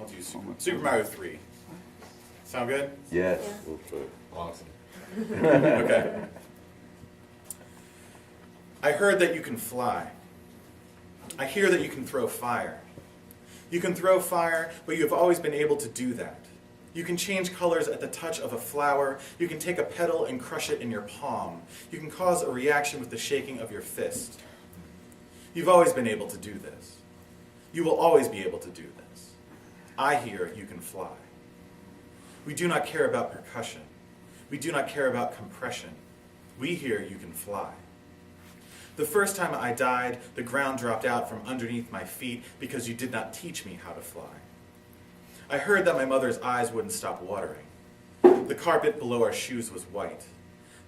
I'll do Super Mario 3. Sound good? Yes. Yeah. Awesome. Okay. I heard that you can fly. I hear that you can throw fire. You can throw fire, but you have always been able to do that. You can change colors at the touch of a flower. You can take a petal and crush it in your palm. You can cause a reaction with the shaking of your fist. You've always been able to do this. You will always be able to do this. I hear you can fly. We do not care about percussion. We do not care about compression. We hear you can fly. The first time I died, the ground dropped out from underneath my feet because you did not teach me how to fly. I heard that my mother's eyes wouldn't stop watering. The carpet below our shoes was white.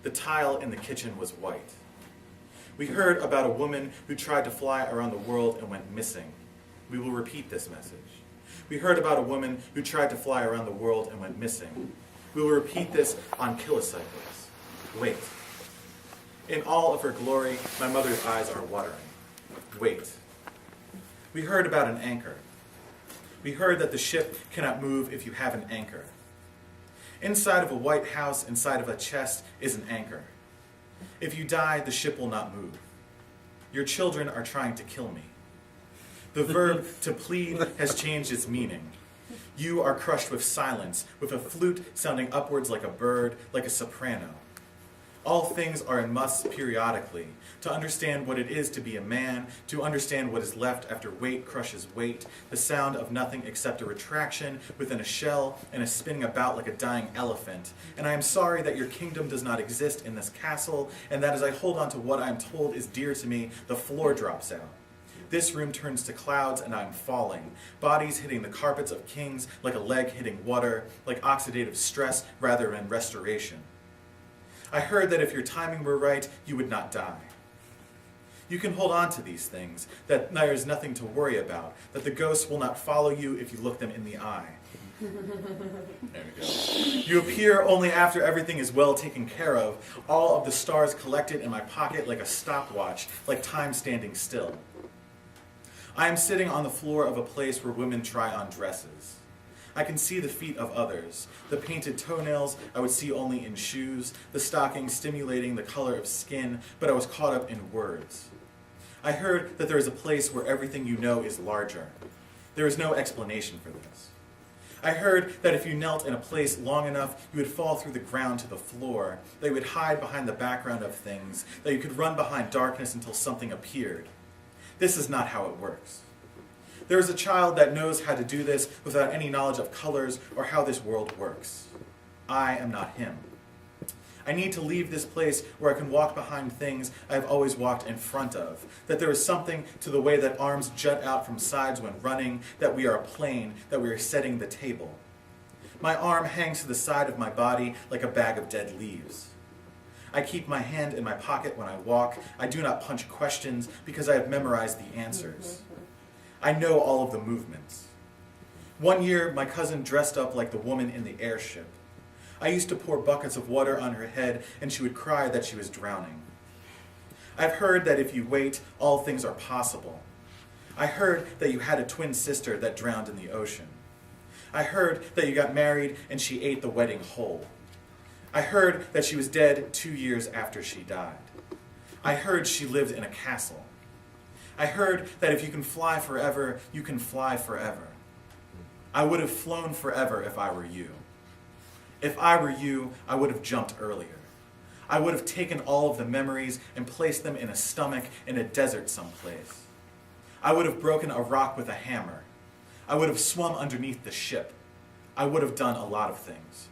The tile in the kitchen was white. We heard about a woman who tried to fly around the world and went missing. We will repeat this message. We heard about a woman who tried to fly around the world and went missing. We will repeat this on kilocycles. Wait. In all of her glory, my mother's eyes are watering. Wait. We heard about an anchor. We heard that the ship cannot move if you have an anchor. Inside of a white house, inside of a chest, is an anchor. If you die, the ship will not move. Your children are trying to kill me. The verb to plead has changed its meaning. You are crushed with silence, with a flute sounding upwards like a bird, like a soprano. All things are in musts periodically. To understand what it is to be a man, to understand what is left after weight crushes weight, the sound of nothing except a retraction within a shell and a spinning about like a dying elephant. And I am sorry that your kingdom does not exist in this castle, and that as I hold on to what I am told is dear to me, the floor drops out. This room turns to clouds and I am falling. Bodies hitting the carpets of kings like a leg hitting water, like oxidative stress rather than restoration. I heard that if your timing were right, you would not die. You can hold on to these things, that there is nothing to worry about, that the ghosts will not follow you if you look them in the eye. There we go. You appear only after everything is well taken care of, all of the stars collected in my pocket like a stopwatch, like time standing still. I am sitting on the floor of a place where women try on dresses. I can see the feet of others, the painted toenails I would see only in shoes, the stockings stimulating the color of skin, but I was caught up in words. I heard that there is a place where everything you know is larger. There is no explanation for this. I heard that if you knelt in a place long enough, you would fall through the ground to the floor, that you would hide behind the background of things, that you could run behind darkness until something appeared. This is not how it works. There is a child that knows how to do this without any knowledge of colors or how this world works. I am not him. I need to leave this place where I can walk behind things I have always walked in front of, that there is something to the way that arms jut out from sides when running, that we are a plane, that we are setting the table. My arm hangs to the side of my body like a bag of dead leaves. I keep my hand in my pocket when I walk. I do not punch questions because I have memorized the answers. I know all of the movements. One year, my cousin dressed up like the woman in the airship. I used to pour buckets of water on her head, and she would cry that she was drowning. I've heard that if you wait, all things are possible. I heard that you had a twin sister that drowned in the ocean. I heard that you got married and she ate the wedding whole. I heard that she was dead 2 years after she died. I heard she lived in a castle. I heard that if you can fly forever, you can fly forever. I would have flown forever if I were you. If I were you, I would have jumped earlier. I would have taken all of the memories and placed them in a stomach in a desert someplace. I would have broken a rock with a hammer. I would have swum underneath the ship. I would have done a lot of things.